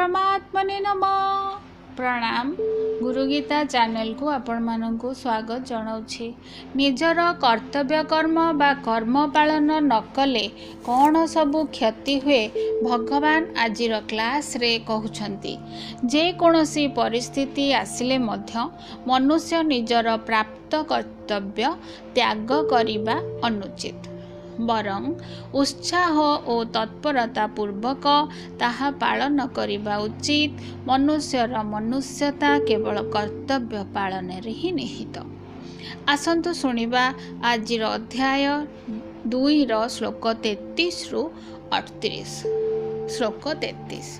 परमात्मने नमः। प्रणाम। गुरुगीता चैनल को आपण मानक स्वागत जनाऊँगी। निजर कर्तव्य कर्म बा कर्म पालन न कले कौन सबु क्षति हुए भगवान आजिर क्लास रे कहउछंती। जे कोनोसी परिस्थिति आसिले मध्य मनुष्य निजर प्राप्त कर्तव्य त्याग करिबा अनुचित, बरं उत्साह और तत्परता पूर्वक ताहा पालन करिबा उचित। मनुष्यर मनुष्यता केवल कर्तव्य पालन रे ही निहित। आसंतु शुणिबा आजिर अध्याय 2 रो श्लोक 33 रु 38। श्लोक 33।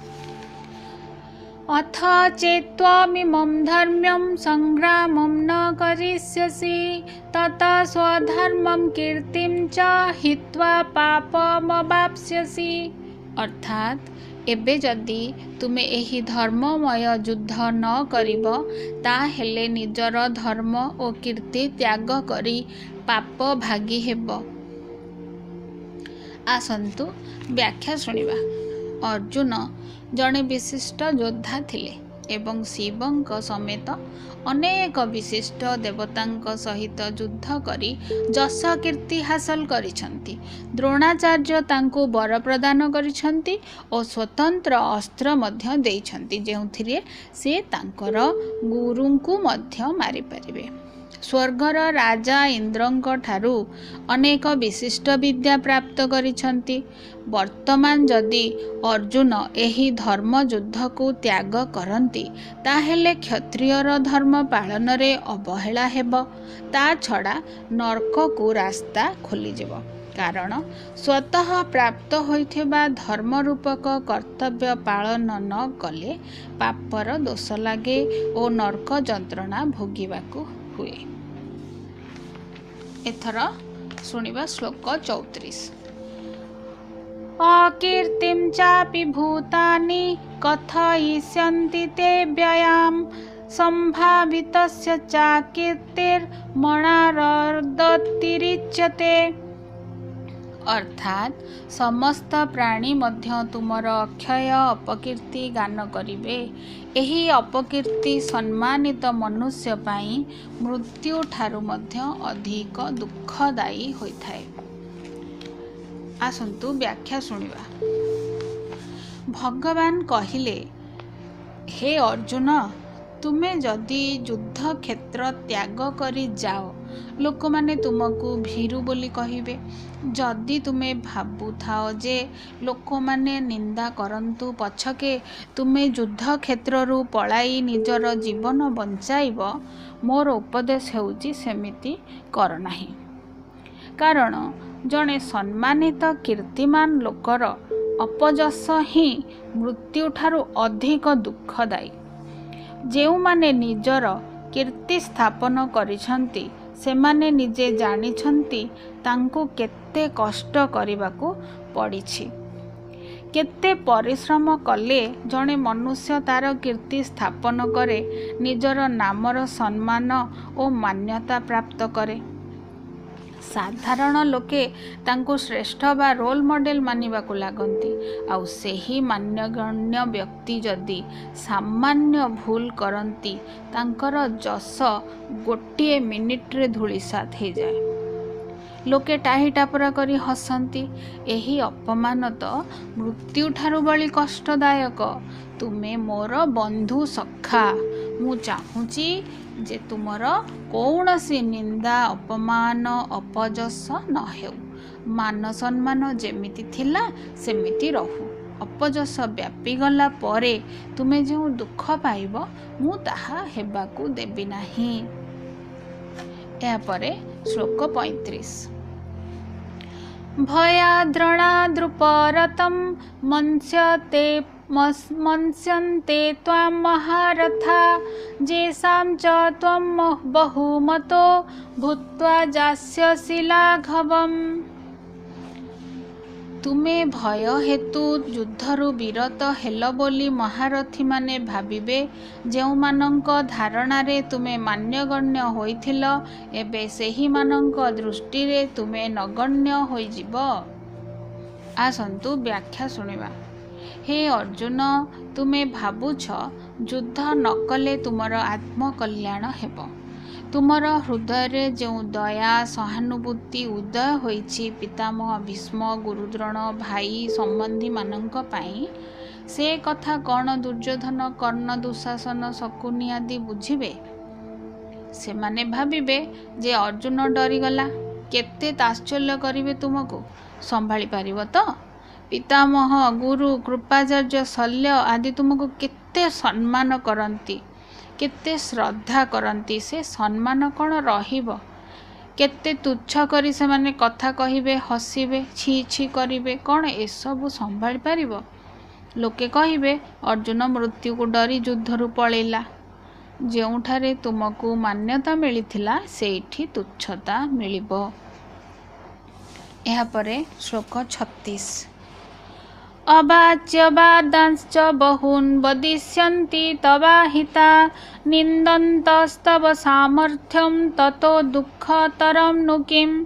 अथ चेत्त्वमिमं धर्म्यं संग्रामं न करिष्यसि ततः स्वधर्मं कीर्तिं च हित्वा पापमवाप्स्यसि। अर्थात एबे जदि तुमे एही धर्ममय युद्ध न करिब ताहेले निजर धर्म और कीर्ति त्याग करी पाप भागी हेब। आसंतु व्याख्या शुणिबा। अर्जुन जड़े विशिष्ट योद्धा थिले एवं शिवंक समेत अनेक विशिष्ट देवतांक सहित युद्ध करी जस कीर्ति हासिल करिछंती। द्रोणाचार्य तांको वर प्रदान करिछंती और स्वतंत्र अस्त्र मध्य देइछंती जेउथिरे से तांकर गुरुंकु मध्य मारि परिबे। स्वर्गर राजा इंद्रंक ठारू अनेक विशिष्ट विद्या प्राप्त करिछंती। वर्तमान जदि अर्जुन एही धर्म युद्ध को त्याग करंती ताहेले क्षत्रियर धर्म पालन रे अवहेला हेब। ता छड़ा नरक को रास्ता खोली जेबो, कारण स्वतः प्राप्त होइथिबा धर्म रूपक कर्तव्य पालन न कले पापर दोष लागे और नरक जंत्रणा भोगिबाकू हुए। एथर शुणिबा श्लोक 34। अकीर्तिं चापि भूतानि कथयिष्यन्ति ते व्ययाम् संभावितस्य च कीर्तिर्मणारर्दतिरिच्यते। अर्थात समस्त प्राणी मध्य तुमर अक्षय अपकीर्ति गान करिवे। एही अपकीर्ति सम्मानित मनुष्य पाई मृत्यु ठारू मध्य अधिक दुखदायी होइथाए। आसंतु व्याख्या शुणिबा। भगवान कहिले, हे अर्जुन, तुमे जदि युद्ध क्षेत्र त्याग करी जाओ लोक माने तुमको भीरु बोली कहिबे। जदि तुमे भाबु थाओ जे लोक माने निंदा करंतु पछके तुमे युद्ध क्षेत्र रु पलाई निजर जीवन बंचाइब, मोर उपदेश हेउची सेमिति कर नाही। कारण जड़े सम्मानित कीर्तिमान लोकर अपजस ही मृत्यु ठारू अधिक दुखदायी। जेउ माने निजर कीर्ति स्थापन करिछंती सेमाने निजे जानिछंती तांको केते कष्ट करिबाकू पड़िछि। केते परिश्रम कले जड़े मनुष्य तार कीर्ति स्थापन करे, निजर नामर सम्मान और मान्यता प्राप्त करे। साधारण लोके तांको श्रेष्ठ बा रोल मॉडल मानिबाकू लागंती। आउ सेही मान्यगण्य व्यक्ति जदि सामान्य भूल करंती तांकर जस गोटे मिनिट रे धूलिसात हो जाए। लोके टाही टापरा करी हसंती। एही अपमान तो मृत्यु ठारू बड़ी कष्टदायक। तुमे मोर बंधु सखा, मु चाहूची जे तुमर कौनसी निंदा अपमान अपजस न हेउ। मान सम्मान जेमिति थिला सेमिति रहू। अपजस व्यापी गला परे तुमे जो दुख पाइब मु ताहा हेबाकू देबी नाही। या परे श्लोक 35। भयाद्रणाद्रुपरतं मन्स्यन्ते त्वां महारथा येषां च त्वं बहुमतो भूत्वा जास्यसि लाघवम्। तुमे भय हेतु युद्धरु विरत हेल बोली महारथी माने भाबिबे। जेउ मानंक धारणा रे तुमे मान्यगण्य होइथिल एबे सेही मानंक दृष्टि रे तुमे नगण्य होइजिब। आसंतु व्याख्या शुणिबा। हे अर्जुन, तुमे भावुछ युद्ध नकले तुमर आत्मकल्याण हेब। तुमर हृदय जो दया सहानुभूति उदय होइछि पितामह भीष्म गुरुद्रोण भाई संबंधी मानंक पाई, से कथा कौन दुर्योधन कर्ण दुशासन शकुनी आदि बुझिबे? से माने भाविबे जे अर्जुन डरीगला, केते ताश्चर्य करिवे तुमको संभाली पारिब तो? पितामह गुरु कृपाचार्य शल्य आदि तुमको केते सम्मान करती, केते श्रद्धा करती, से सम्मान कौन रहिब? केते तुच्छ करी से माने कथा कहिबे, हसिबे, छी छी करिवे, कौन एसबु संभाली पारिब? लोके कहिबे अर्जुन मृत्यु को डरी युद्धरु पळेला। ଯେଉଁଠାରେ ତୁମକୁ ମାନ୍ୟତା ମିଳିଥିଲା ସେଇଠି ତୁଚ୍ଛତା ମିଳିବ। ଏହାପରେ ଶ୍ଲୋକ 36। ଅବାଚ୍ୟବାଦାଂଶ୍ଚ ବହୁନ୍ ବଦିଷ୍ୟନ୍ତି ତବାହିତା ନିନ୍ଦନ୍ତସ୍ତବ ସାମର୍ଥ୍ୟଂ ତतो ଦୁଃଖତରଂ नु କିମ୍।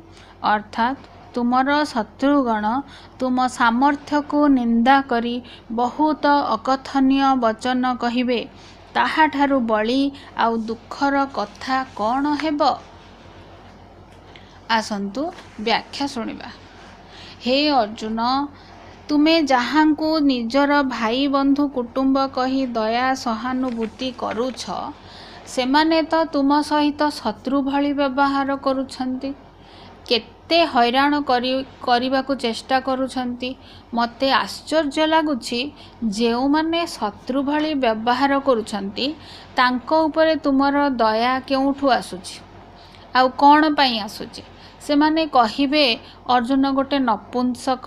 ଅର୍ଥାତ୍ ତୁମର ଶତ୍ରୁଗଣ ତୁମ ସାମର୍ଥ୍ୟକୁ ନିନ୍ଦା କରି ବହୁତ ଅକଥନୀୟ ବଚନ କହିବେ, ତାହାଠାରୁ ବଳି ଆଉ ଦୁଃଖର କଥା କ'ଣ ହେବ? ଆସନ୍ତୁ ବ୍ୟାଖ୍ୟା ଶୁଣିବା। ହେ ଅର୍ଜୁନ, ତୁମେ ଯାହାଙ୍କୁ ନିଜର ଭାଇ ବନ୍ଧୁ କୁଟୁମ୍ବ କହି ଦୟା ସହାନୁଭୂତି କରୁଛ, ସେମାନେ ତ ତୁମ ସହିତ ଶତ୍ରୁ ଭଳି ବ୍ୟବହାର କରୁଛନ୍ତି, କେତେ ହଇରାଣ କରିବାକୁ ଚେଷ୍ଟା କରୁଛନ୍ତି। ମୋତେ ଆଶ୍ଚର୍ଯ୍ୟ ଲାଗୁଛି, ଯେଉଁମାନେ ଶତ୍ରୁ ଭଳି ବ୍ୟବହାର କରୁଛନ୍ତି ତାଙ୍କ ଉପରେ ତୁମର ଦୟା କେଉଁଠୁ ଆସୁଛି? ଆଉ କ'ଣ ପାଇଁ ଆସୁଛି? ସେମାନେ କହିବେ ଅର୍ଜୁନ ଗୋଟେ ନପୁଂସକ।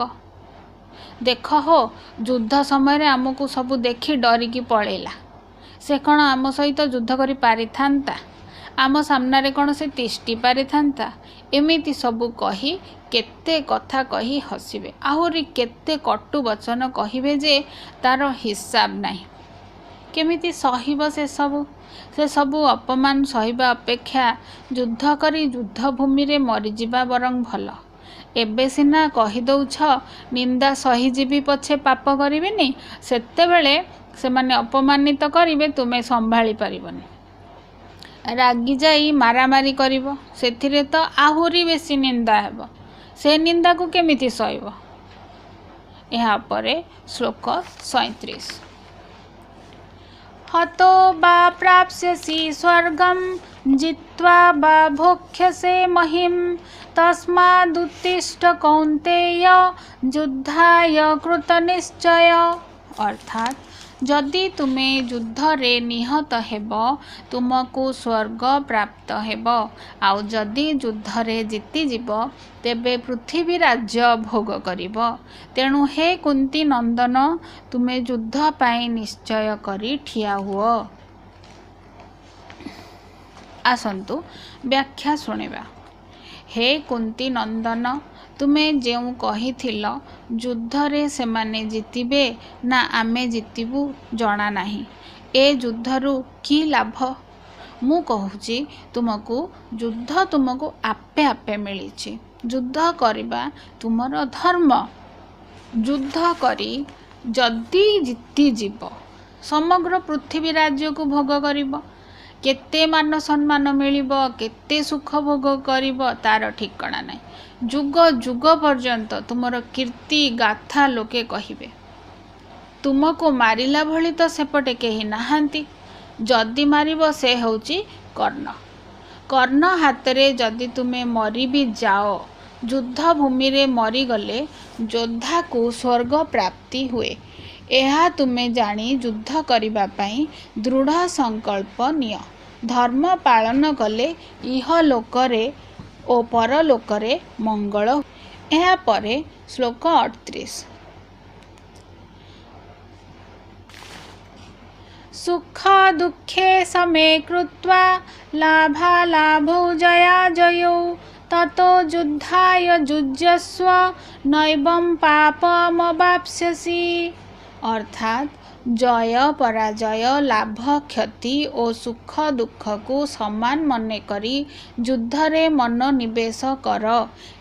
ଦେଖ ହୋ, ଯୁଦ୍ଧ ସମୟରେ ଆମକୁ ସବୁ ଦେଖି ଡରିକି ପଳେଇଲା। ସେ କ'ଣ ଆମ ସହିତ ଯୁଦ୍ଧ କରି ପାରିଥାନ୍ତା? ଆମ ସାମ୍ନାରେ କ'ଣ ସେ ତିଷ୍ଠି ପାରିଥାନ୍ତା? ଏମିତି ସବୁ କହି କେତେ କଥା କହି ହସିବେ, ଆହୁରି କେତେ କଟୁ ବଚନ କହିବେ ଯେ ତାର ହିସାବ ନାହିଁ। କେମିତି ସହିବ ସେସବୁ ଅପମାନ ସହିବା ଅପେକ୍ଷା ଯୁଦ୍ଧ କରି ଯୁଦ୍ଧଭୂମିରେ ମରିଯିବା ବରଂ ଭଲ। ଏବେ ସିନା କହିଦେଉଛ ନିନ୍ଦା ସହିଯିବି ପଛେ ପାପ କରିବିନି, ସେତେବେଳେ ସେମାନେ ଅପମାନିତ କରିବେ, ତୁମେ ସମ୍ଭାଳି ପାରିବନି। ରାଗି ଯାଇ ମାରାମାରି କରିବ, ସେଥିରେ ତ ଆହୁରି ବେଶୀ ନିନ୍ଦା ହେବ। ସେ ନିନ୍ଦାକୁ କେମିତି ସହିବ? ଏହାପରେ ଶ୍ଲୋକ 37। हतो वा प्राप्स्यसि स्वर्गं जित्वा वा भोक्ष्यसे महिं तस्मादुत्तिष्ठ कौन्तेय युद्धाय कृतनिश्चय। अर्थात जदि तुमे युद्धरे निहत हेब तुमको स्वर्ग प्राप्त हेब, आउ जदि युद्धरे जीतिଯିବ तेबे पृथ्वी राज्य भोग करिब। तेणु हे कुंती नंदन, तुमे युद्ध पाई निश्चय करी ठिया हुओ। आसंतु व्याख्या शुणिबा। हे कुंती नंदन, तुमे जेउ कहिथिल युद्धरे सेमाने जीतिबे ना आमे जीतिबु जना नाही, ए युद्धरु की लाभ? मु कहूची तुमको युद्ध तुमको आपे आपे मिली। युद्ध करिबा तुमर धर्म। युद्ध करी जदि जीति जीव समग्र पृथ्वी राज्य को भोग करिब, केते मान सम्मान मिलिब, केते सुख भोग करिब तार ठिकाना नहीं। जुग जुग पर्यंत तुमर कीर्ति गाथा लोके कहिबे। तुमको मारिला भली तो सेपटे केही नाहांती। जदि मारिब से होची कर्ण। कर्ण हातरे जदि तुमे मरी भी जाओ, युद्ध भूमि रे मरी गले योद्धा को स्वर्ग प्राप्ति हुए। एहा तुमे जानी युद्ध करिबा पई दृढ़ संकल्प निय। धर्म पालन कले इह लोकरे ओ परलोकरे मंगल। एहा परे श्लोक 38। सुख दुखे समे कृत्वा लाभालाभौ जया जयौ ततो युद्धाय युज्यस्व नैवं पापमवाप्स्यसि। अर्थात जय पराजय, लाभ क्षति और सुख दुख को समान मने करी युद्धरे मन निवेश कर।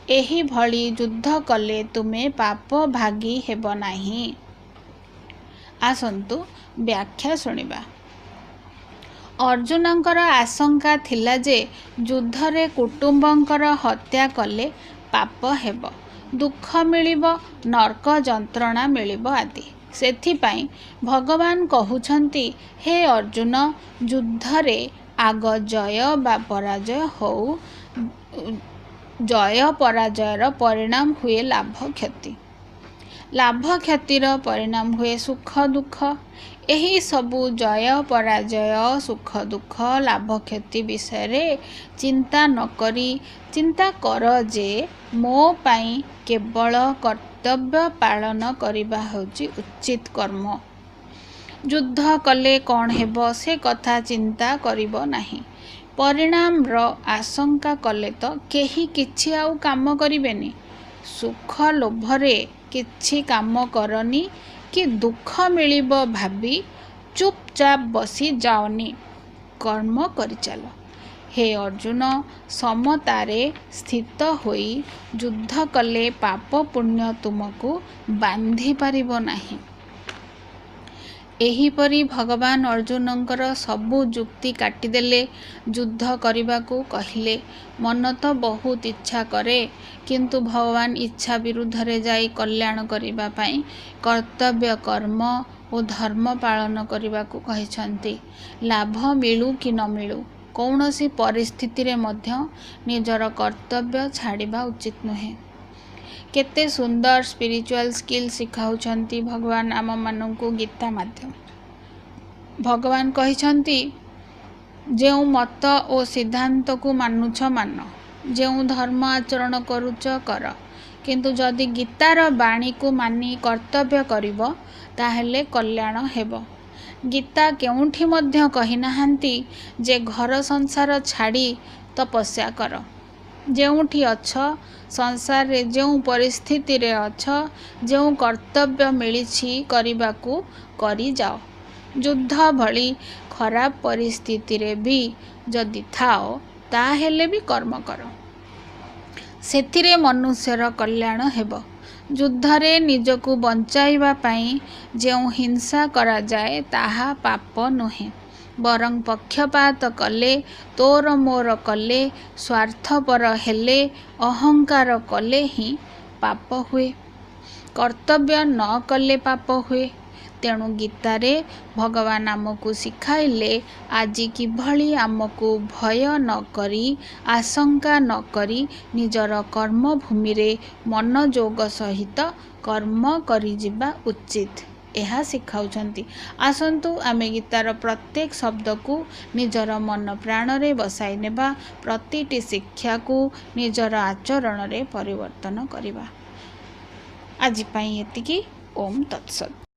एही भली युद्ध कले तुमे पाप भागी हेब नाही। ଆସନ୍ତୁ ବ୍ୟାଖ୍ୟା ଶୁଣିବା। ଅର୍ଜୁନଙ୍କର ଆଶଙ୍କା ଥିଲା ଯେ ଯୁଦ୍ଧରେ କୁଟୁମ୍ବଙ୍କର ହତ୍ୟା କଲେ ପାପ ହେବ, ଦୁଃଖ ମିଳିବ, ନର୍କ ଯନ୍ତ୍ରଣା ମିଳିବ ଆଦି। ସେଥିପାଇଁ ଭଗବାନ କହୁଛନ୍ତି, ହେ ଅର୍ଜୁନ, ଯୁଦ୍ଧରେ ଆଗ ଜୟ ବା ପରାଜୟ ହଉ। ଜୟ ପରାଜୟର ପରିଣାମ ହୁଏ ଲାଭ କ୍ଷତି। ଲାଭ କ୍ଷତିର ପରିଣାମ ହୁଏ ସୁଖ ଦୁଃଖ। ଏହି ସବୁ ଜୟ ପରାଜୟ, ସୁଖ ଦୁଃଖ, ଲାଭ କ୍ଷତି ବିଷୟରେ ଚିନ୍ତା ନ କରି ଚିନ୍ତା କର ଯେ ମୋ ପାଇଁ କେବଳ କର୍ତ୍ତବ୍ୟ ପାଳନ କରିବା ହେଉଛି ଉଚିତ କର୍ମ। ଯୁଦ୍ଧ କଲେ କ'ଣ ହେବ ସେ କଥା ଚିନ୍ତା କରିବ ନାହିଁ। ପରିଣାମର ଆଶଙ୍କା କଲେ ତ କେହି କିଛି ଆଉ କାମ କରିବେନି। ସୁଖ ଲୋଭରେ କିଛି କାମ କରନି କି ଦୁଃଖ ମିଳିବ ଭାବି ଚୁପଚାପ ବସି ଯାଅନି, କର୍ମ କରିଚାଲ। ହେ ଅର୍ଜୁନ, ସମତାରେ ସ୍ଥିତ ହୋଇ ଯୁଦ୍ଧ କଲେ ପାପ ପୁଣ୍ୟ ତୁମକୁ ବାନ୍ଧି ପାରିବ ନାହିଁ। ଏହିପରି ଭଗବାନ ଅର୍ଜୁନଙ୍କର ସବୁ ଯୁକ୍ତି କାଟିଦେଲେ। ଯୁଦ୍ଧ କରିବାକୁ କହିଲେ। ମନ ତ ବହୁତ ଇଚ୍ଛା କରେ, କିନ୍ତୁ ଭଗବାନ ଇଚ୍ଛା ବିରୁଦ୍ଧରେ ଯାଇ କଲ୍ୟାଣ କରିବା ପାଇଁ କର୍ତ୍ତବ୍ୟ କର୍ମ ଓ ଧର୍ମ ପାଳନ କରିବାକୁ କହିଛନ୍ତି। ଲାଭ ମିଳୁ କି ନ ମିଳୁ, କୌଣସି ପରିସ୍ଥିତିରେ ମଧ୍ୟ ନିଜର କର୍ତ୍ତବ୍ୟ ଛାଡ଼ିବା ଉଚିତ ନୁହେଁ। କେତେ ସୁନ୍ଦର ସ୍ପିରିଚୁଆଲ ସ୍କିଲ୍ ଶିଖାଉଛନ୍ତି ଭଗବାନ ଆମମାନଙ୍କୁ ଗୀତା ମାଧ୍ୟମରେ। ଭଗବାନ କହିଛନ୍ତି, ଯେଉଁ ମତ ଓ ସିଦ୍ଧାନ୍ତକୁ ମାନୁଛ ମାନ, ଯେଉଁ ଧର୍ମ ଆଚରଣ କରୁଛ କର, କିନ୍ତୁ ଯଦି ଗୀତାର ବାଣୀକୁ ମାନି କର୍ତ୍ତବ୍ୟ କରିବ ତାହେଲେ କଲ୍ୟାଣ ହେବ। ଗୀତା କେଉଁଠି ମଧ୍ୟ କହିନାହାନ୍ତି ଯେ ଘର ସଂସାର ଛାଡ଼ି ତପସ୍ୟା କର। ଯେଉଁଠି ଅଛ, ସଂସାରରେ ଯେଉଁ ପରିସ୍ଥିତିରେ ଅଛ, ଯେଉଁ କର୍ତ୍ତବ୍ୟ ମିଳିଛି କରିବାକୁ କରିଯାଅ। ଯୁଦ୍ଧ ଭଳି ଖରାପ ପରିସ୍ଥିତିରେ ବି ଯଦି ଥାଅ ତାହେଲେ ବି କର୍ମ କର। ସେଥିରେ ମନୁଷ୍ୟର କଲ୍ୟାଣ ହେବ। ଯୁଦ୍ଧରେ ନିଜକୁ ବଞ୍ଚାଇବା ପାଇଁ ଯେଉଁ ହିଂସା କରାଯାଏ ତାହା ପାପ ନୁହେଁ, ବରଂ ପକ୍ଷପାତ କଲେ, ତୋର ମୋର କଲେ, ସ୍ୱାର୍ଥପର ହେଲେ, ଅହଙ୍କାର କଲେ ହିଁ ପାପ ହୁଏ। କର୍ତ୍ତବ୍ୟ ନ କଲେ ପାପ ହୁଏ। ତେଣୁ ଗୀତାରେ ଭଗବାନ ଆମକୁ ଶିଖାଇଲେ ଆଜି କିଭଳି ଆମକୁ ଭୟ ନ କରି, ଆଶଙ୍କା ନ କରି ନିଜର କର୍ମଭୂମିରେ ମନୋଯୋଗ ସହିତ କର୍ମ କରିଯିବା ଉଚିତ, ଏହା ଶିଖାଉଛନ୍ତି। ଆସନ୍ତୁ ଆମେ ଗୀତାର ପ୍ରତ୍ୟେକ ଶବ୍ଦକୁ ନିଜର ମନ ପ୍ରାଣରେ ବସାଇ ନେବା, ପ୍ରତିଟି ଶିକ୍ଷାକୁ ନିଜର ଆଚରଣରେ ପରିବର୍ତ୍ତନ କରିବା। ଆଜି ପାଇଁ ଏତିକି। ଓମ୍ ତତ୍ସତ୍।